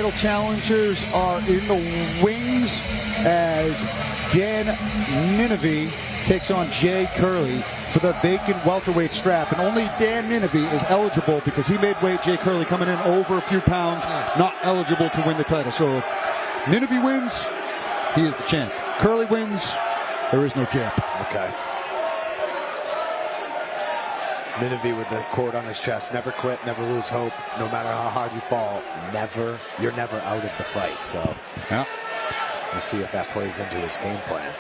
title challengers are in the wings as Dan Nineve takes on Jay Curley for the vacant welterweight strap. And only Dan Nineve is eligible because he made weight. Jay Curley coming in over a few pounds, not eligible to win the title. So if Nineve wins, he is the champ. Curley wins, there is no champ. Okay. Nineve with the quote on his chest: never quit, never lose hope, no matter how hard you fall, you're never out of the fight. So yeah, we'll see if that plays into his game plan.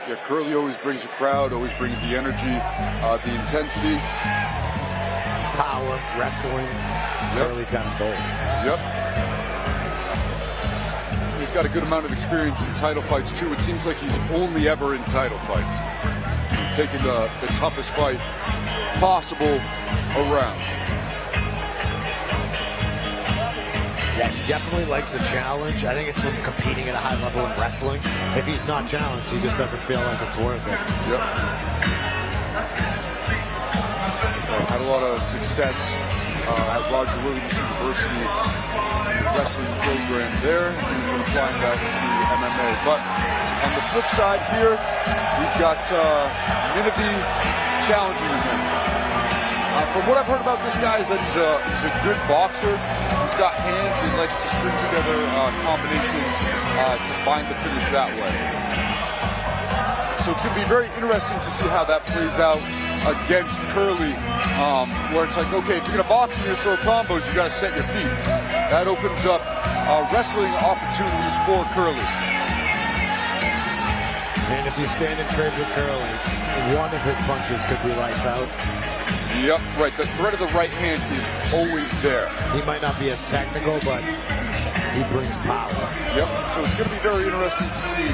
Yeah, Curley always brings a crowd, always brings the energy, the intensity. Power, wrestling. Yep. Curley's got them both. Yep. He's got a good amount of experience in title fights, too. It seems like he's only ever in title fights. Taking the toughest fight possible around. Yeah, he definitely likes a challenge. I think it's from competing at a high level in wrestling. If he's not challenged, he just doesn't feel like it's worth it. Yep. Had a lot of success at Roger Williams University wrestling program there. He's been applying that to MMA. But on the flip side here, we've got Nineve challenging him. From what I've heard about this guy is that he's a good boxer. He's got hands. He likes to string together combinations to find the finish that way. So it's going to be very interesting to see how that plays out against Curley, where it's like, okay, if you're going to box and you're going to throw combos, you got to set your feet. That opens up wrestling opportunities for Curley. And if you stand in trade with Curley, one of his punches could be lights out. Yep, right. The threat of the right hand is always there. He might not be as technical, but he brings power. Yep. So it's going to be very interesting to see,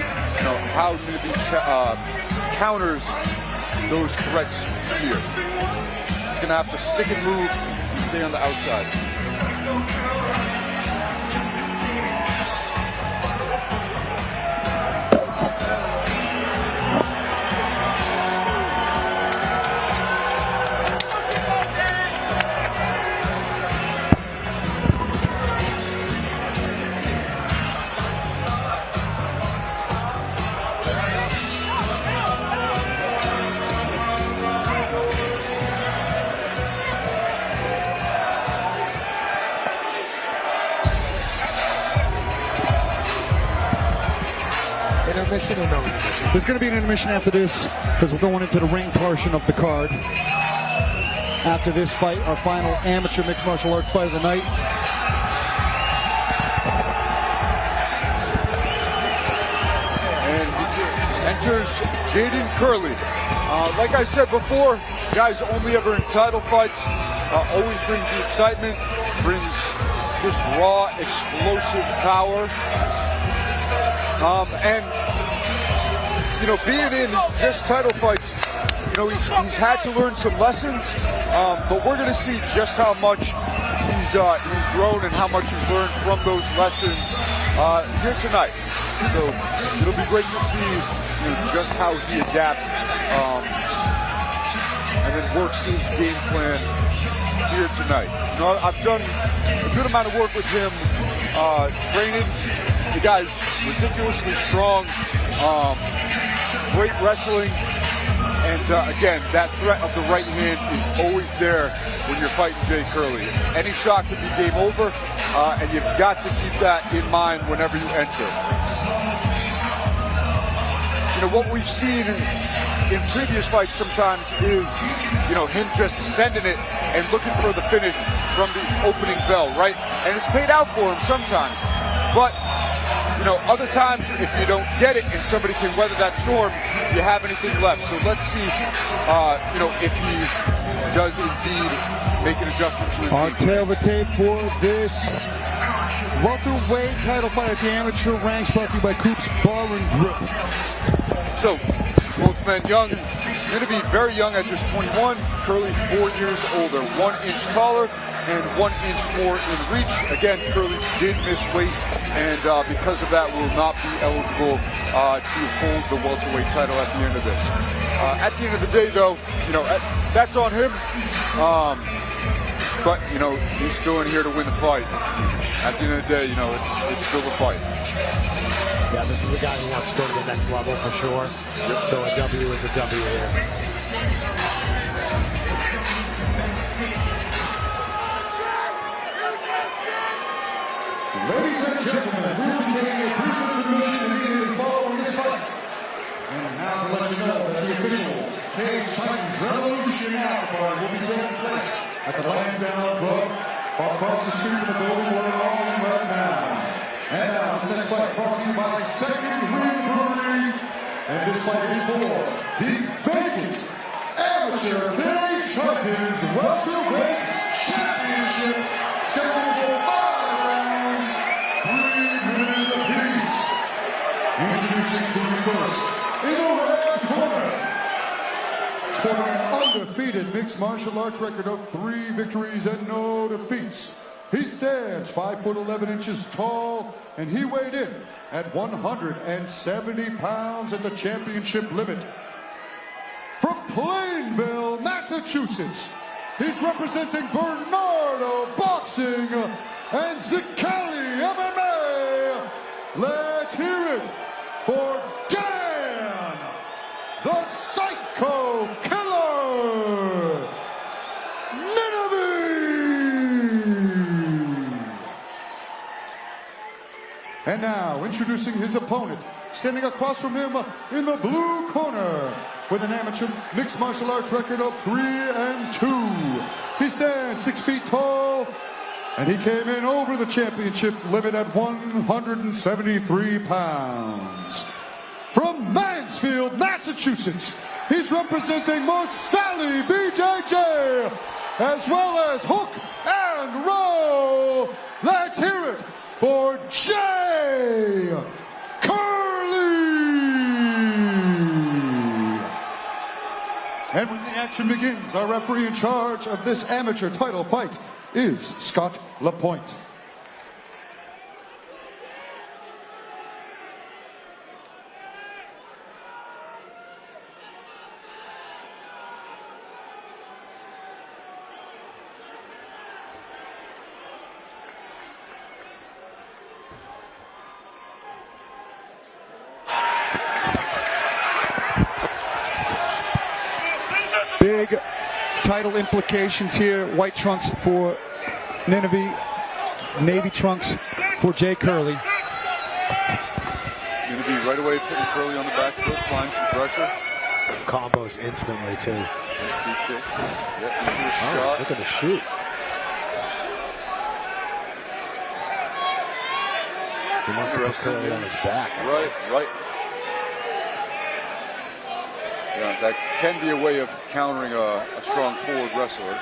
how Nineve counters those threats here. He's going to have to stick and move and stay on the outside. Intermission or no intermission? There's going to be an intermission after this because we're going into the ring portion of the card. After this fight, our final amateur mixed martial arts fight of the night. And enters Jaden Curley. Like I said before, guys only ever in title fights. Always brings the excitement, brings this raw, explosive power. And being in just title fights, he's had to learn some lessons, but we're going to see just how much he's grown and how much he's learned from those lessons here tonight. So it'll be great to see just how he adapts and then works his game plan here tonight. I've done a good amount of work with him training. The guy's ridiculously strong, great wrestling, and again, that threat of the right hand is always there when you're fighting Jay Curley. Any shot could be game over, and you've got to keep that in mind whenever you enter. What we've seen in previous fights sometimes is, him just sending it and looking for the finish from the opening bell, right? And it's paid out for him sometimes, but other times, if you don't get it and somebody can weather that storm, do you have anything left? So let's see, if he does indeed make an adjustment to his Our game. tail of the tape for this welterweight title fight at the amateur ranks, brought to you by Coop's Bar and Grill. So, both men young. Nineve very young at just 21. Curley 4 years older, 1 inch taller and 1 inch more in reach. Again, Curley did miss weight, and because of that will not be eligible to hold the welterweight title at the end of this. At the end of the day, though, that's on him. But, you know, he's still in here to win the fight. At the end of the day, you know, it's still a fight. Yeah, this is a guy who wants to go to the next level for sure. Yep. So a W is a W here. Ladies and gentlemen, we will be taking a brief information immediately following this fight. And now to let you know that the official Cage Titans Revolution Aftercard will be taking place at the Lansdowne Club across the street from the building we're all in right now. And now this next fight brought to you by Second Wind Brewery. And this fight is for the vacant Amateur Cage Titans Welterweight Championship, scheduled for 5 rounds, 3 minutes apiece. Introducing to you first, in the red corner, sporting an undefeated mixed martial arts record of 3 victories and no defeats. He stands 5'11" tall, and he weighed in at 170 pounds at the championship limit. From Plainville, Massachusetts, he's representing Bernardo Boxing and Zicali MMA. Let's hear it for Dan, the Psycho Killer Nineve. And now, introducing his opponent, standing across from him in the blue corner, with an amateur mixed martial arts record of 3-2. He stands 6 feet tall, and he came in over the championship limit at 173 pounds. From Mansfield, Massachusetts, he's representing Morsali BJJ, as well as Hook and Roll. Let's hear it for Jay Curley. And when the action begins, our referee in charge of this amateur title fight is Scott LaPointe. Big title implications here. White trunks for Nineve, navy trunks for Jay Curley. Nineve right away putting Curley on the back foot, applying some pressure. Combos instantly too. Nice deep kick. Yep, into a Oh, shot. he's looking to shoot. He wants to put Curley on his back. I guess. Right. Yeah, that can be a way of countering a strong forward wrestler.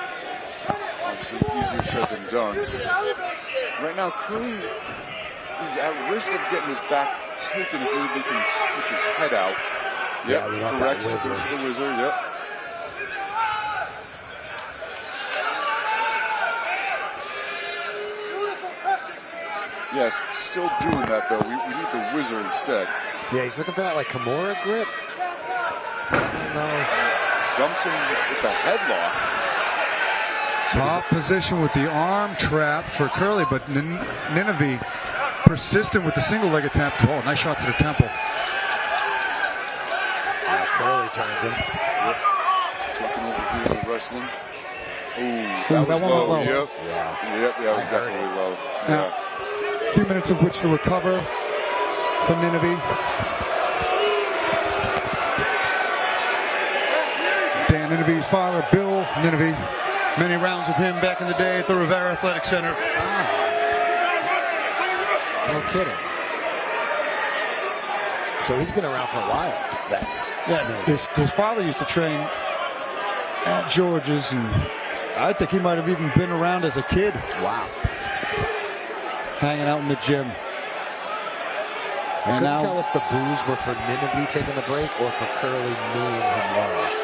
Obviously, easier said than done. Right now, Curley is at risk of getting his back taken if he can switch his head out. Yeah, we want that correct. wizard. The wizard, yep. Yes, still doing that though. We need the wizard instead. Yeah, he's looking for that like Kimura grip. No. Dumps him with the headlock. Top position with the arm trap for Curley, but Nineve persistent with the single-leg attempt. Oh, nice shot to the temple. Yeah, Curley turns him. Yep. Taking over here to wrestling. Ooh, that was one low. went low. Yep. Yeah. Yep, that was I heard definitely it. low. Now, a few minutes of which to recover for Nineve. Dan Nineve's father, Bill Nineve. Many rounds with him back in the day at the Rivera Athletic Center. No kidding. So he's been around for a while. Yeah, his father used to train at George's, and I think he might have even been around as a kid. Wow. Hanging out in the gym. I couldn't tell if the boos were for Nineve taking the break or for Curley kneeing him low.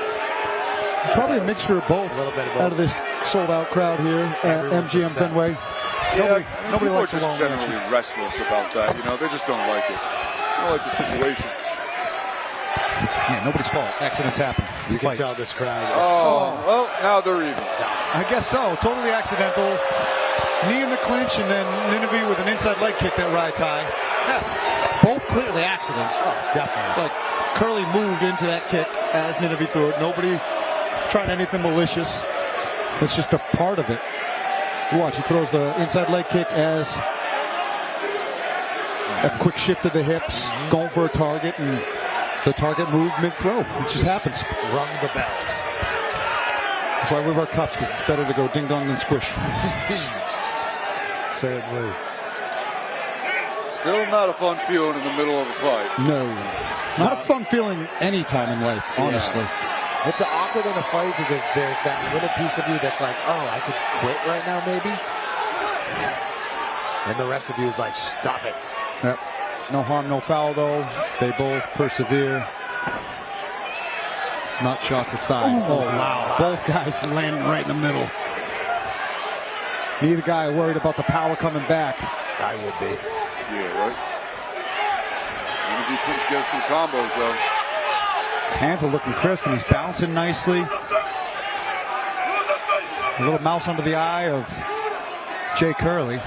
Probably a mixture of both. A little bit of both. Out of this sold-out crowd here at Everyone's MGM upset. Fenway. Yeah, Nobody people likes are a long just generally match. restless about that. You know, they just don't like it. They don't like the situation. Yeah, nobody's fault. Accidents happen. You can fight. tell this crowd is... Oh, well, now they're even. I guess so. Totally accidental. Knee in the clinch, and then Nineve with an inside leg kick that rides high. Yeah, both clearly accidents. Oh, definitely. Like, Curley moved into that kick as Nineve threw it. Nobody trying anything malicious. It's just a part of it. Watch, he throws the inside leg kick as a quick shift of the hips, going for a target, and the target moved mid-throw. It just happens. Rung the bell. That's why we wear cups, because it's better to go ding-dong than squish. Certainly. Still not a fun feeling in the middle of a fight. No. Not a fun feeling any time in life, honestly. It's awkward in a fight because there's that little piece of you that's like, oh, I could quit right now, maybe. And the rest of you is like, stop it. Yep. No harm, no foul, though. They both persevere. Not shots aside. Ooh, oh, wow. Both guys landing right in the middle. Neither guy worried about the power coming back. I would be. Yeah, right? And if he puts together some combos, though. His hands are looking crisp, and he's bouncing nicely. A little mouse under the eye of Jay Curley.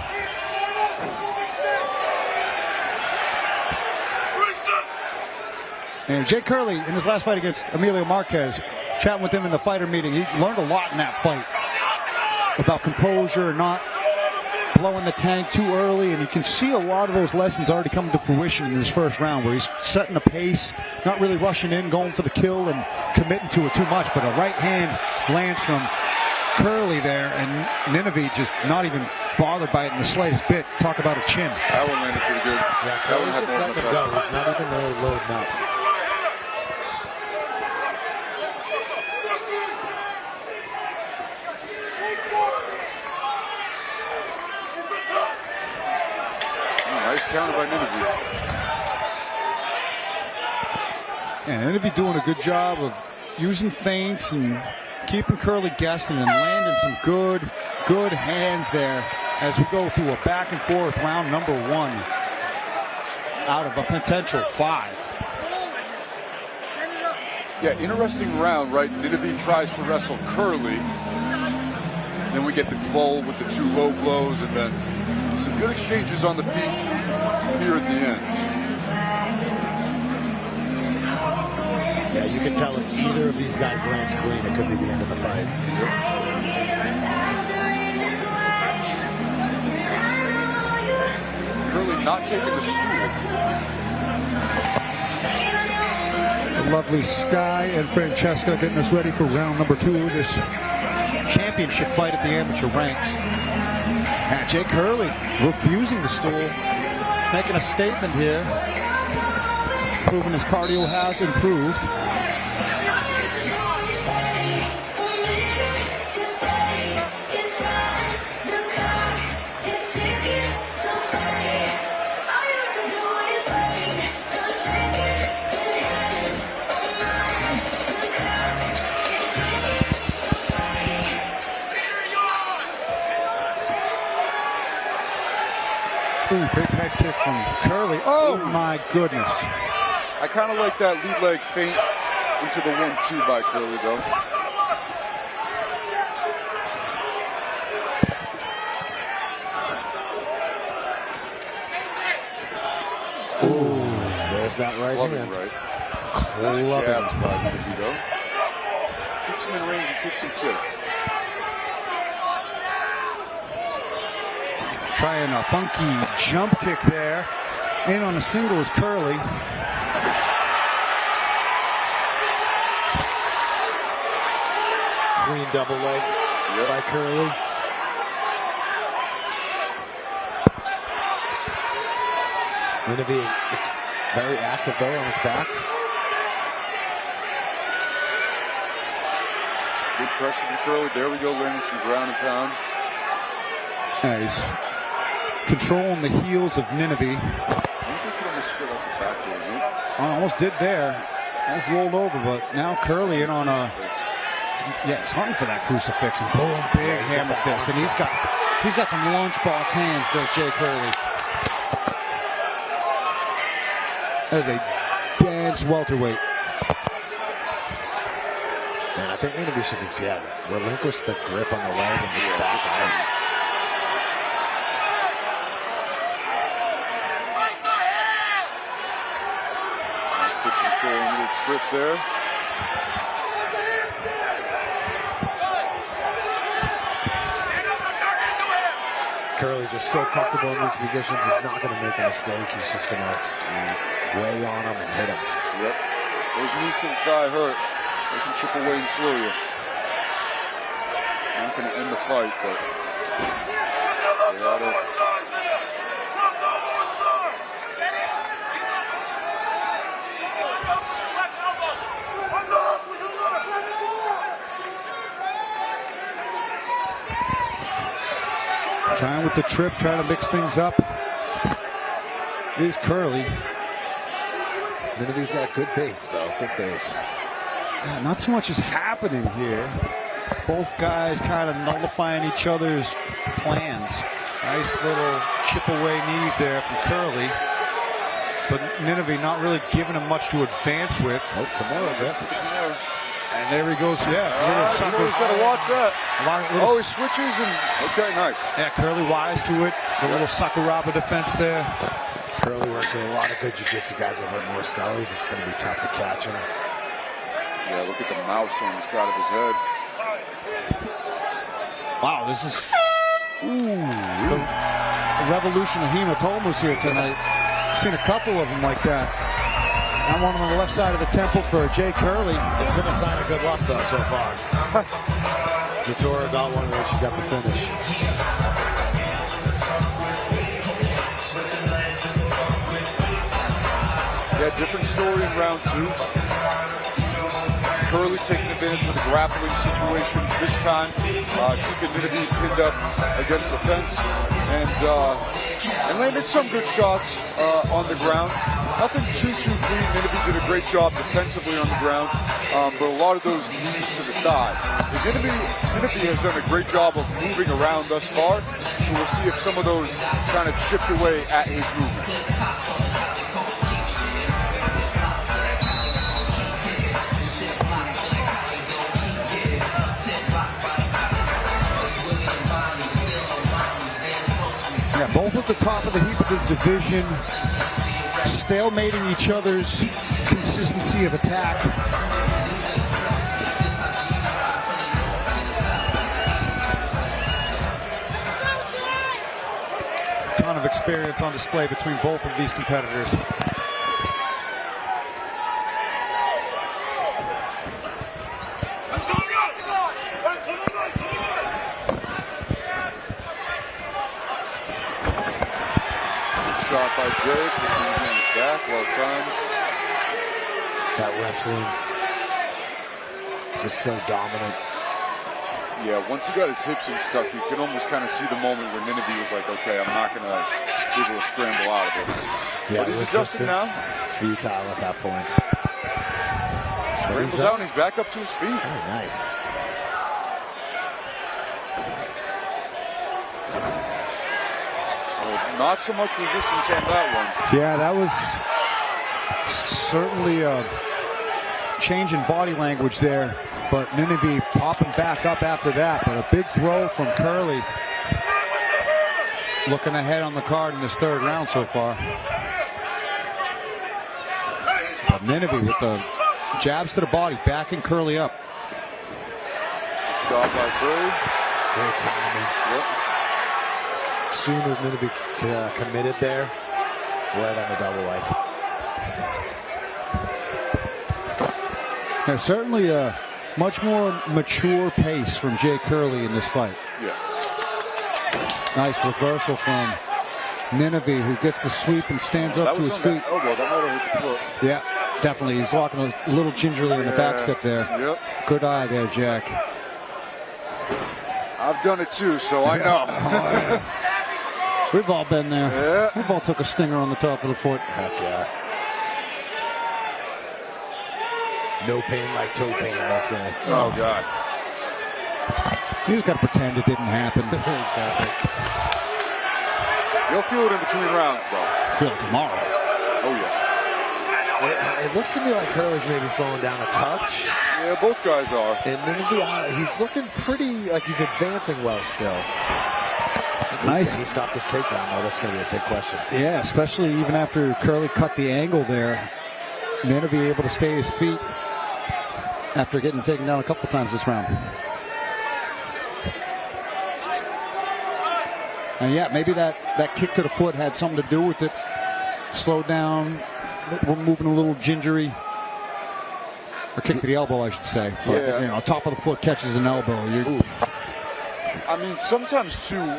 And Jay Curley, in his last fight against Emilio Marquez, chatting with him in the fighter meeting, he learned a lot in that fight about composure and not blowing the tank too early, and you can see a lot of those lessons already coming to fruition in his first round, where he's setting a pace, not really rushing in, going for the kill and committing to it too much, but a right hand lands from Curley there, and Nineve just not even bothered by it in the slightest bit. Talk about a chin. That one landed pretty good. Yeah, Curley's just letting it go. He's not even really loading up. Nice counter by Nineve. And Nineve doing a good job of using feints and keeping Curley guessing and landing some good hands there as we go through a back and forth round number 1 out of a potential 5. Yeah, interesting round, right? Nineve tries to wrestle Curley. Then we get the bowl with the 2 low blows, and then some good exchanges on the feet here at the end. Yeah, you can tell if either of these guys lands clean, it could be the end of the fight. Curley not taking the stool. The lovely Sky and Francesca getting us ready for round number 2 of this championship fight at the amateur ranks. And Jay Curley refusing the stool, making a statement here, proving his cardio has improved. Ooh, big head kick from Curley. Oh, my goodness. I kind of like that lead leg feint into the 1-2 by Curley, though. Ooh, there's that right hand. Right. Clubbing. Jabs by Nineve, though. Keeps him in range and keeps him safe. Trying a funky jump kick there. In on a single is Curley. Clean double leg by Curley. Nineve very active though on his back. Good pressure from Curley. There we go, landing some ground and pound. Nice. Controlling the heels of Nineve. I think he could almost split up the back door, right? Almost did there. Almost rolled over, but now Curley in on a... Yeah, he's hunting for that crucifix. And boom, big hammer fist. And he's got some lunchbox hands, does Jay Curley. That is a dense welterweight. think Nineve should just, relinquish the grip on the leg and just back out. Nice hip control, a little trip there. Curley just so comfortable in these positions, he's not going to make a mistake. He's just going to weigh on him and hit him. Yep. Those knees to the thigh hurt. They can chip away and slow you. Not going to end the fight, but they ought to. Trying with the trip, trying to mix things up is Curley. Nineve's got good base, though. Good base. Yeah, not too much is happening here. Both guys kind of nullifying each other's plans. Nice little chip away knees there from Curley. But Nineve not really giving him much to advance with. Oh, Kimura, And there he goes. Yeah, He's got to watch that. Oh, he switches and okay, nice. Yeah, Curley wise to it. The little Sakuraba defense there. Curley works with a lot of good jiu-jitsu guys over at Marcelli's. It's going to be tough to catch him. Yeah, look at the mouse on the side of his head. Wow, this is the revolution of hematomas here tonight. I've seen a couple of them like that. And one on the left side of the temple for Jay Curley. It's been a sign of good luck, though, so far. Jatura got one when she got the finish. Yeah, different story in round two. Curley taking advantage of the grappling situations this time, keeping Nineve pinned up against the fence, and landed some good shots on the ground. Nothing too clean. Nineve did a great job defensively on the ground, but a lot of those knees to the thigh. Nineve has done a great job of moving around thus far, so we'll see if some of those kind of chipped away at his movement. Yeah, both at the top of the heap of this division, stalemating each other's consistency of attack. A ton of experience on display between both of these competitors. Shot by Jake, puts him on his back, well timed. That wrestling, just so dominant. Yeah, once he got his hips in stuck, you can almost kind of see the moment where Nineve was like, okay, I'm not going to be able to scramble out of this. Yeah, but he's adjusting now. Futile at that point. Scrambles out and he's back up to his feet. Very nice. Not so much resistance on that one. Yeah, that was certainly a change in body language there, but Nineve popping back up after that. But a big throw from Curley. Looking ahead on the card in this third round so far. But Nineve with the jabs to the body, backing Curley up. Shot by Curley. Great timing. Yep. As soon as Nineve committed there, right on the double leg. Yeah, certainly a much more mature pace from Jay Curley in this fight. Yeah. Nice reversal from Nineve, who gets the sweep and stands up to his feet. Elbow, that might have hit the foot. Yeah, definitely. He's walking a little gingerly in the back step there. Yep. Good eye there, Jack. I've done it too, so I know. We've all been there. Yeah. We've all took a stinger on the top of the foot. Heck yeah. No pain like toe pain, they'll say. Oh, God. You just got to pretend it didn't happen. Exactly. You'll feel it in between rounds, though. Feel it tomorrow. Oh, yeah. It looks to me like Curley's maybe slowing down a touch. Yeah, both guys are. And Nineve, he's looking pretty like he's advancing well still. Nice. Can he stop this takedown, though? That's going to be a big question. Yeah, especially even after Curley cut the angle there. Nineve able to stay his feet after getting taken down a couple times this round. And yeah, maybe that kick to the foot had something to do with it. Slowed down. We're moving a little gingery. Or kick to the elbow, I should say. But, Yeah. you know, top of the foot catches an elbow. I mean, sometimes too,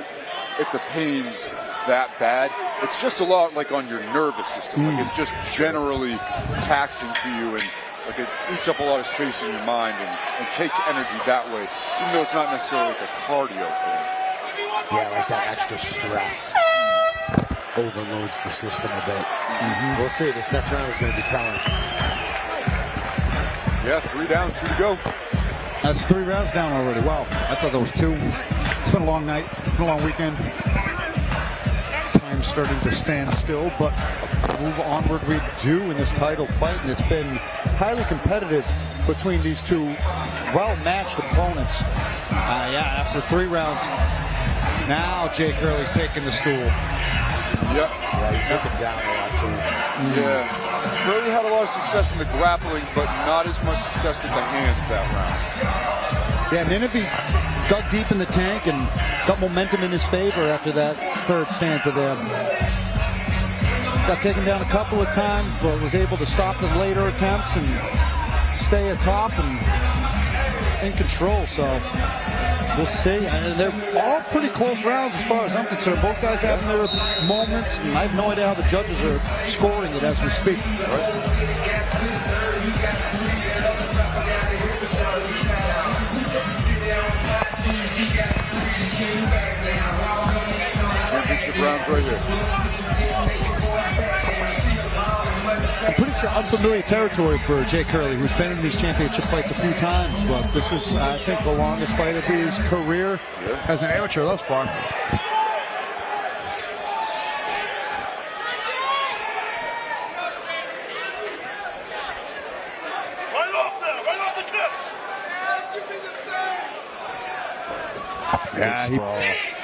if the pain's that bad, it's just a lot like on your nervous system. Like it's just generally taxing to you, and like it eats up a lot of space in your mind and takes energy that way, even though it's not necessarily like a cardio thing. Yeah, like that extra stress overloads the system a bit. We'll see. This next round is going to be telling. Yeah, 3 down, 2 to go. That's 3 rounds down already. Wow, I thought that was 2. It's been a long night. It's been a long weekend. Time's starting to stand still, but move onward we do in this title fight, and it's been highly competitive between these two well-matched opponents. Yeah, after 3 rounds, now Jay Curley's taking the stool. Yep. Yeah, he's looking down a lot too. Yeah. Curley had a lot of success in the grappling, but not as much success with the hands that round. Yeah, Nineve dug deep in the tank and got momentum in his favor after that 3rd stanza there. Got taken down a couple of times, but was able to stop the later attempts and stay atop and in control. So we'll see. And they're all pretty close rounds as far as I'm concerned. Both guys having their moments, and I have no idea how the judges are scoring it as we speak. Championship rounds right here. I'm pretty sure unfamiliar territory for Jay Curley, who's been in these championship fights a few times, but this is, I think, the longest fight of his career as an amateur thus far. Yeah, he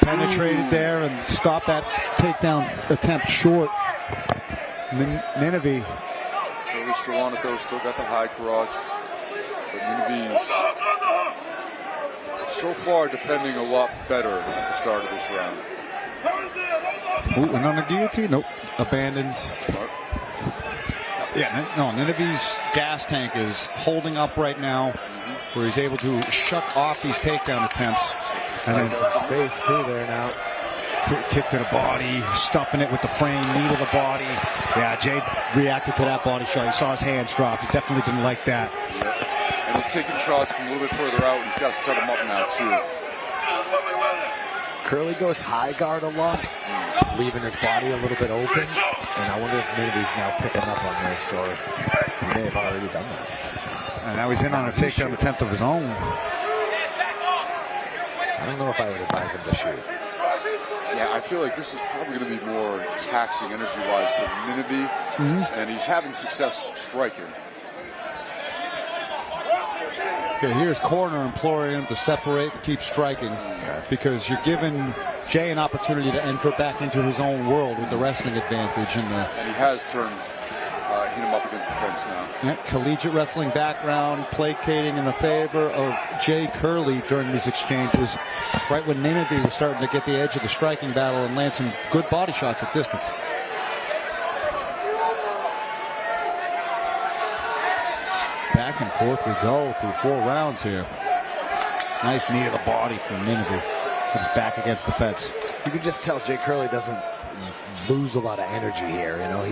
penetrated there and stopped that takedown attempt short. Nineve. Curley still on it though, still got the high crotch. But Nineve's so far defending a lot better at the start of this round. Ooh, and on the guillotine? Nope. Abandons. Smart. Yeah, no, Nineve's gas tank is holding up right now, where he's able to shut off these takedown attempts. And then some space too there now. Kick to the body, stuffing it with the frame, knee to the body. Yeah, Jay reacted to that body shot. He saw his hands drop. He definitely didn't like that. Yeah. And he's taking shots from a little bit further out, and he's got to set them up now too. Curley goes high guard a lot, leaving his body a little bit open. And I wonder if Nineve's now picking up on this, or he may have already done that. And now he's in on a takedown attempt of his own. I don't know if I would advise him to shoot. Yeah, I feel like this is probably going to be more taxing energy-wise for Nineve, and he's having success striking. Okay, here's corner imploring him to separate and keep striking, because you're giving Jay an opportunity to enter back into his own world with the wrestling advantage. And he has turned, hit him up against the fence now. yeah, collegiate wrestling background, placating in the favor of Jay Curley during these exchanges, right when Nineve was starting to get the edge of the striking battle and land some good body shots at distance. Back and forth we go through 4 rounds here. Nice knee to the body from Nineve. With his back against the fence. You can just tell Jay Curley doesn't lose a lot of energy here. You know,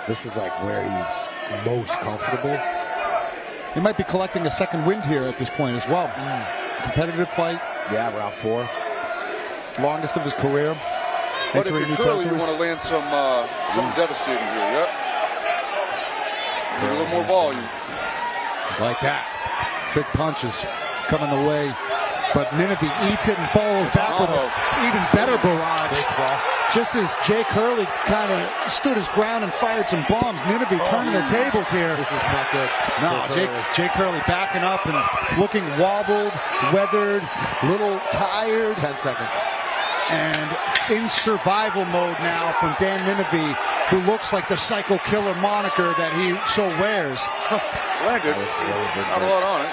this is like where he's most comfortable. He might be collecting a second wind here at this point as well. Competitive fight. Yeah, round 4. Longest of his career. But if you're Curley, you want to land something devastating here, yep. Need a little more volume. Like that. Big punches coming the way But Nineve eats it and follows back with an even better barrage. Baseball. Just as Jay Curley kind of stood his ground and fired some bombs, Nineve turning the tables here. This is not good. No, Jay Curley backing up and looking wobbled, weathered, little tired. 10 seconds. And in survival mode now from Dan Nineve, who looks like the psycho killer moniker that he so wears. Landed. Not a lot on it.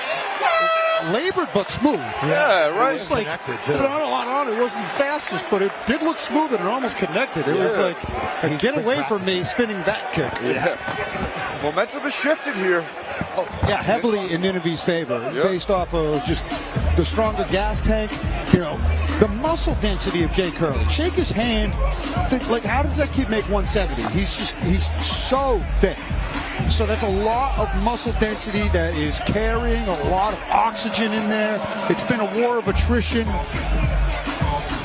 Labored but smooth. Yeah, right. It was like, Connected, too. not a lot on it. It wasn't the fastest, but it did look smooth and it almost connected. It was like, get away from me, spinning back kick. Yeah. Momentum has shifted here. Oh, yeah, heavily in Nineve's favor, based off of just the stronger gas tank, the muscle density of Jay Curley. Shake his hand. Like, how does that kid make 170? He's so thick. So that's a lot of muscle density that is carrying a lot of oxygen in there. It's been a war of attrition.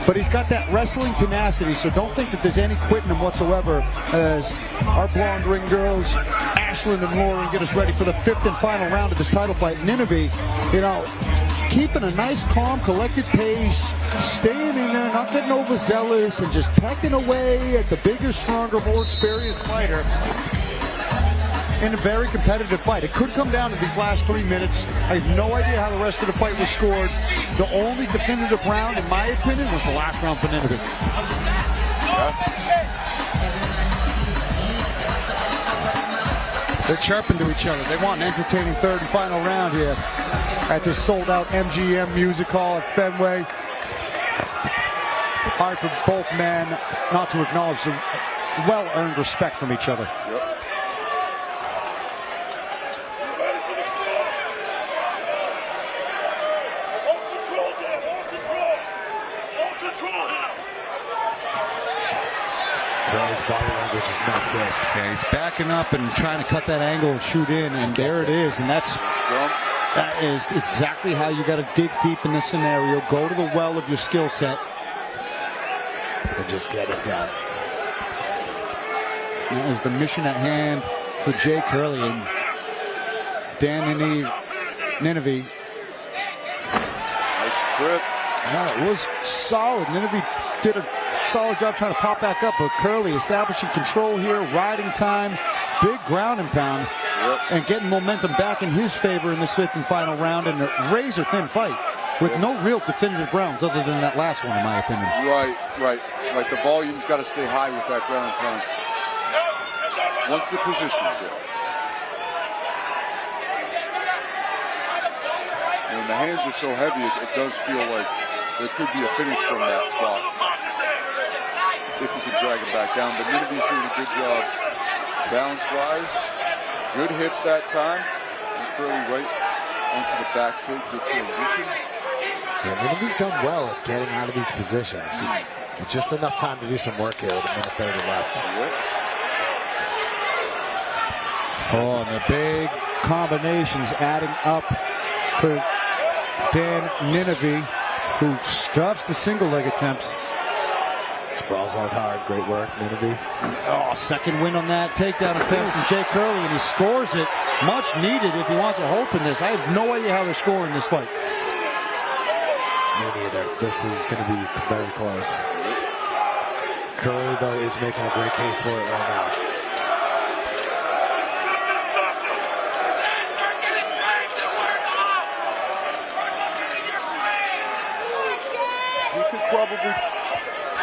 But he's got that wrestling tenacity, so don't think that there's any quitting him whatsoever as our blonde ring girls, Ashlyn and Lauren, get us ready for the 5th and final round of this title fight. Nineve, keeping a nice, calm, collected pace, staying in there, not getting overzealous, and just pecking away at the bigger, stronger, more experienced fighter in a very competitive fight. It could come down to these last 3 minutes. I have no idea how the rest of the fight was scored. The only definitive round, in my opinion, was the last round for Nineve. They're chirping to each other. They want an entertaining 3rd and final round here at this sold-out MGM Music Hall at Fenway. Hard for both men not to acknowledge the well-earned respect from each other. Curley's body language is not good. Yeah, he's backing up and trying to cut that angle and shoot in, and there it is. And that is exactly how you got to dig deep in this scenario. Go to the well of your skill set And just get it done. That is the mission at hand for Jay Curley and Dan Nineve. Nice trip. Yeah, it was solid. Nineve did a solid job trying to pop back up, but Curley establishing control here, riding time, big ground and pound, and getting momentum back in his favor in this 5th and final round in a razor-thin fight with no real definitive rounds other than that last one, in my opinion. Right. Like the volume's got to stay high with that ground and pound. Once the position's there. When the hands are so heavy, it does feel like there could be a finish from that spot if you can drag it back down. But Nineve's doing a good job balance-wise. Good hits that time. And Curley right onto the back take. Good transition. Yeah, Nineve's done well at getting out of these positions. He's just enough time to do some work here with a minute 30 left. Oh, and the big combinations adding up for Dan Nineve, who stuffs the single leg attempts. Sprawls out hard. Great work, Nineve. Oh, second win on that takedown attempt from Jay Curley, and he scores it. Much needed if he wants a hope in this. I have no idea how they're scoring this fight. Me neither. This is going to be very close. Curley, though, is making a great case for it right now. You could probably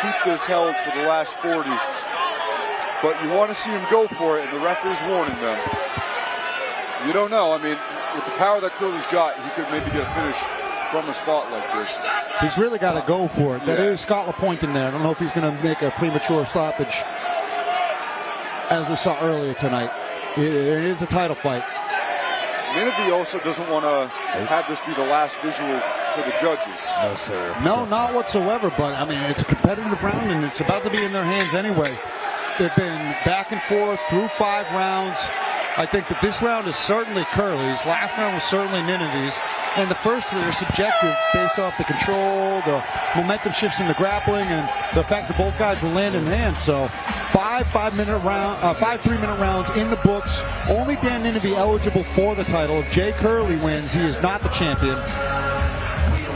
keep this held for the last 40, but you want to see him go for it, and the referee's warning them. You don't know. I mean, with the power that Curley's got, he could maybe get a finish from a spot like this. He's really got to go for it. That is Scott LaPointe in there. I don't know if he's going to make a premature stoppage, as we saw earlier tonight. It is a title fight. Nineve also doesn't want to have this be the last visual for the judges. No, sir. No, not whatsoever, but I mean, it's a competitive round, and it's about to be in their hands anyway. They've been back and forth through 5 rounds. I think that this round is certainly Curley's. Last round was certainly Nineve's. And the first 3 are subjective based off the control, the momentum shifts in the grappling, and the fact that both guys will land in hand. So 5 3-minute rounds in the books. Only Dan Nineve eligible for the title. If Jay Curley wins, he is not the champion.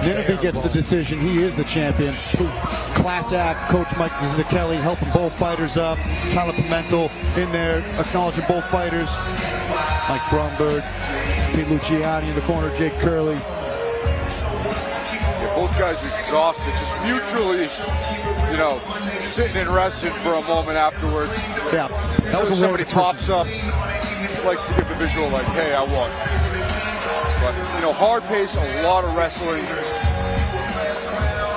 Nineve gets the decision. He is the champion. Class act. Coach Mike Kelly helping both fighters up. Tyler Pimentel in there, acknowledging both fighters. Mike Bromberg, Pete Luciani in the corner, Jake Curley. Yeah, both guys exhausted, just mutually, you know, sitting and resting for a moment afterwards. Yeah, that was a somebody pops up, likes to give the visual like, hey, I won. But, you know, hard pace, a lot of wrestling.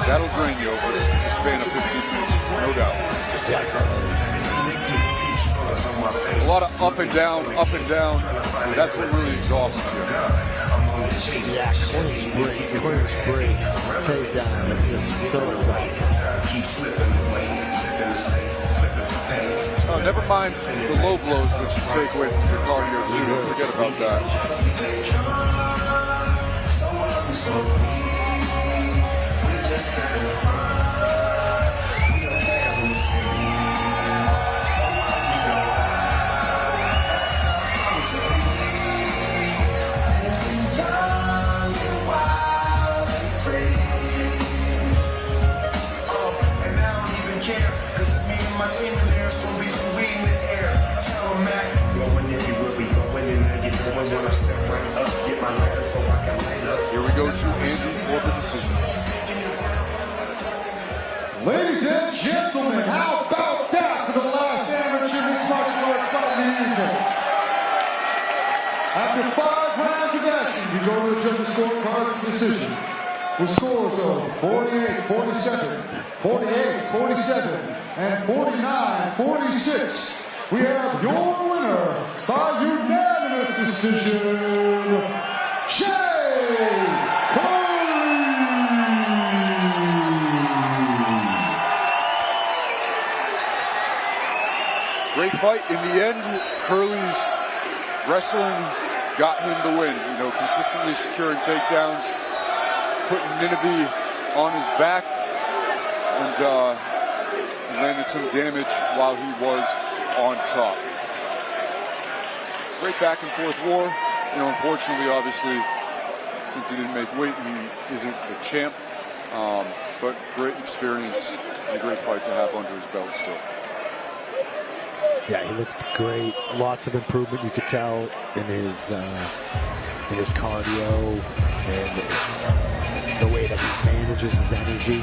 That'll drain you over the span of 15 minutes, no doubt. A lot of up and down, up and down. That's what really exhausts you. Yeah, clinch break, takedown. It's just so exhausting. Never mind the low blows, which you take away from your cardio too. Don't forget about that. Team in there's gonna be some weed in the air. Tell them Matt, blowing everywhere we going and I get going when I step right up, get my lighter so I can light up. Here we go to Andy for the decision. Ladies and gentlemen, how about that for the last amateur mixed martial arts fight of the evening? After 5 rounds of action, we go to the judges' scorecards for decision. With scores of 48-47, 48-47, and 49-46, we have your winner by unanimous decision, Jay Curley. Great fight. In the end, Curley's wrestling got him the win. You know, consistently securing takedowns, putting Nineve on his back, and he landed some damage while he was on top. Great back and forth war. You know, unfortunately, obviously, since he didn't make weight, he isn't the champ. But great experience and a great fight to have under his belt still. Yeah, he looks great. Lots of improvement you could tell in his cardio and the way that he manages his energy.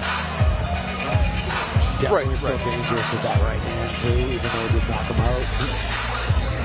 Definitely still dangerous with that right hand too, even though it did knock him out.